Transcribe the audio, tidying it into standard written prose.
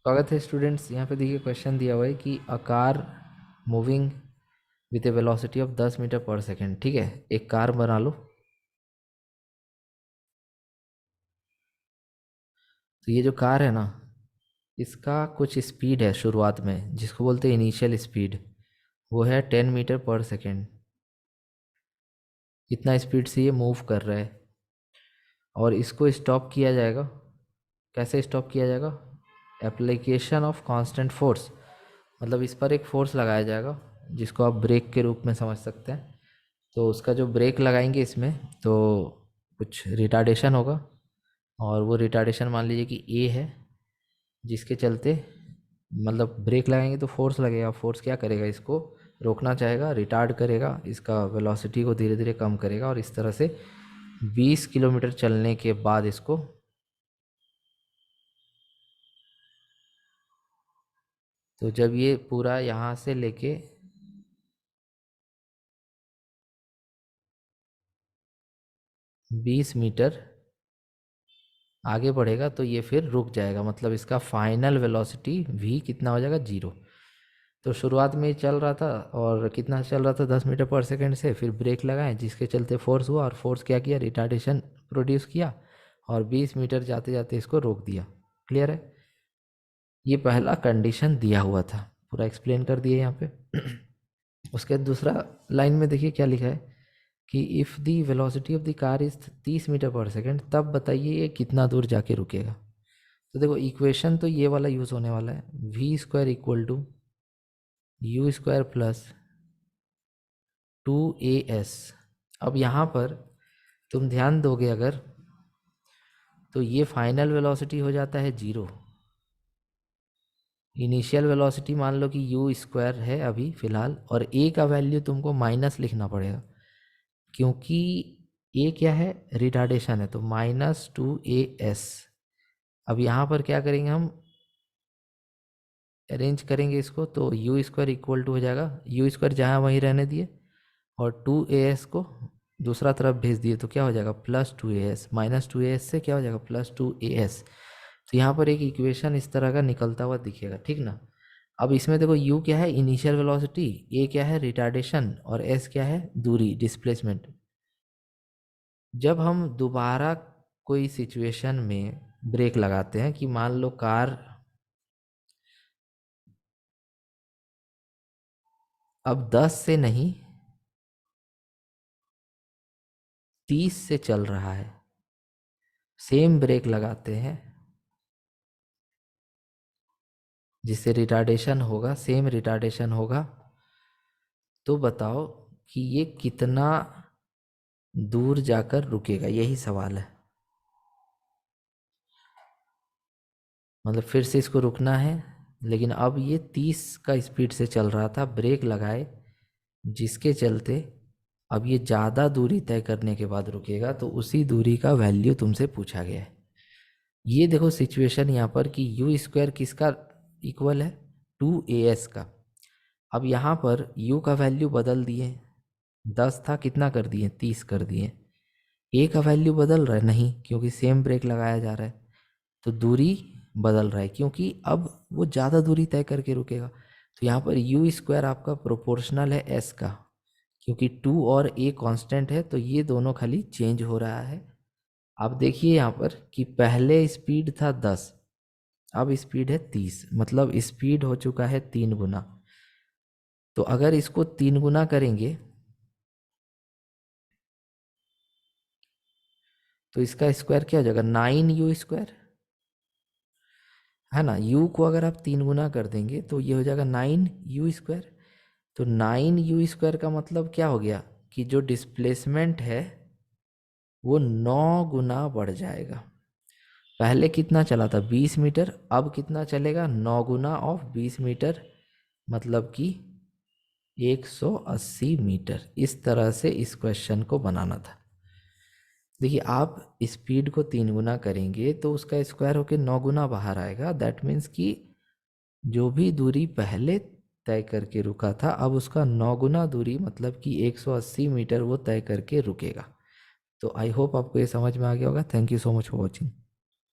स्वागत है स्टूडेंट्स। यहाँ पे देखिए क्वेश्चन दिया हुआ है कि a car moving with a velocity of 10 metre per second. ठीक है, एक कार बना लो। तो ये जो कार है ना, इसका कुछ स्पीड है शुरुआत में जिसको बोलते हैं इनिशियल स्पीड। वो है 10 मीटर पर सेकेंड। इतना स्पीड से ये मूव कर रहा है और इसको स्टॉप किया जाएगा। कैसे स्टॉप किया जाएगा? एप्लीकेशन ऑफ कांस्टेंट फोर्स, मतलब इस पर एक फोर्स लगाया जाएगा जिसको आप ब्रेक के रूप में समझ सकते हैं। तो उसका जो ब्रेक लगाएंगे इसमें, तो कुछ रिटार्डेशन होगा। और वो रिटार्डेशन मान लीजिए कि ए है, जिसके चलते मतलब ब्रेक लगाएंगे तो फोर्स लगेगा। फोर्स क्या करेगा? इसको रोकना चाहेगा, रिटार्ड करेगा, इसका वेलोसिटी को धीरे धीरे कम करेगा और इस तरह से 20 किलोमीटर चलने के बाद इसको तो जब ये पूरा यहाँ से लेके 20 मीटर आगे बढ़ेगा तो ये फिर रुक जाएगा। मतलब इसका फाइनल वेलोसिटी v कितना हो जाएगा? 0। तो शुरुआत में चल रहा था और कितना चल रहा था? 10 मीटर पर सेकंड से। फिर ब्रेक लगाएं जिसके चलते फोर्स हुआ और फोर्स क्या किया? रिटार्डेशन प्रोड्यूस किया और 20 मीटर जाते जाते इसको रोक दिया। क्लियर है? ये पहला कंडीशन दिया हुआ था, पूरा एक्सप्लेन कर दिया यहाँ पे। उसके दूसरा लाइन में देखिए क्या लिखा है कि if the velocity of the car is 30 metre per second, तब बताइए ये कितना दूर जाके रुकेगा। तो देखो इक्वेशन तो ये वाला यूज़ होने वाला है, v square equal to u square plus 2as। अब यहाँ पर तुम ध्यान दोगे अगर, तो ये फाइनल वेलोसिटी हो जाता है 0। इनिशियल वेलोसिटी मान लो कि यू स्क्वायर है अभी फ़िलहाल, और ए का वैल्यू तुमको माइनस लिखना पड़ेगा क्योंकि ए क्या है? रिटार्डेशन है, तो -2as। अब यहाँ पर क्या करेंगे हम? अरेंज करेंगे इसको, तो यू स्क्वायर इक्वल टू हो जाएगा, यू स्क्वायर जहाँ वहीं रहने दिए और 2as को दूसरा तरफ भेज दिए तो क्या हो जाएगा? +2as। -2as से क्या हो जाएगा? +2as। तो यहाँ पर एक इक्वेशन इस तरह का निकलता हुआ दिखेगा, ठीक ना। अब इसमें देखो u क्या है? इनिशियल वेलोसिटी, a क्या है? रिटार्डेशन, और s क्या है? दूरी, डिस्प्लेसमेंट। जब हम दोबारा कोई सिचुएशन में ब्रेक लगाते हैं कि मान लो कार अब 10 से नहीं 30 से चल रहा है, सेम ब्रेक लगाते हैं जिससे रिटार्डेशन होगा, सेम रिटार्डेशन होगा, तो बताओ कि ये कितना दूर जाकर रुकेगा? यही सवाल है। मतलब फिर से इसको रुकना है, लेकिन अब ये 30 का स्पीड से चल रहा था, ब्रेक लगाए जिसके चलते अब ये ज़्यादा दूरी तय करने के बाद रुकेगा, तो उसी दूरी का वैल्यू तुमसे पूछा गया है। ये देखो सिचुएशन यहाँ पर कि यू स्क्वायर किसका इक्वल है? 2as का। अब यहाँ पर u का वैल्यू बदल दिए, 10 था कितना कर दिए? 30 कर दिए। a का वैल्यू बदल रहा है? नहीं, क्योंकि सेम ब्रेक लगाया जा रहा है। तो दूरी बदल रहा है क्योंकि अब वो ज़्यादा दूरी तय करके रुकेगा। तो यहाँ पर यू स्क्वायर आपका प्रोपोर्शनल है s का, क्योंकि 2 और a कांस्टेंट है तो ये दोनों खाली चेंज हो रहा है। अब देखिए यहाँ पर कि पहले स्पीड था 10, अब स्पीड है 30, मतलब स्पीड हो चुका है 3 गुना। तो अगर इसको 3 गुना करेंगे तो इसका स्क्वायर क्या हो जाएगा? 9u स्क्वायर, है ना। u को अगर आप 3 गुना कर देंगे तो ये हो जाएगा 9u स्क्वायर। तो 9u स्क्वायर का मतलब क्या हो गया कि जो डिस्प्लेसमेंट है वो 9 गुना बढ़ जाएगा। पहले कितना चला था? 20 मीटर, अब कितना चलेगा? 9 गुना ऑफ 20 मीटर, मतलब कि 180 मीटर। इस तरह से इस क्वेश्चन को बनाना था। देखिए आप स्पीड को 3 गुना करेंगे तो उसका स्क्वायर होके 9 गुना बाहर आएगा। दैट मीन्स कि जो भी दूरी पहले तय करके रुका था अब उसका 9 गुना दूरी, मतलब कि 180 मीटर वो तय करके रुकेगा। तो आई होप आपको ये समझ में आ गया होगा। Thank you so much for watching.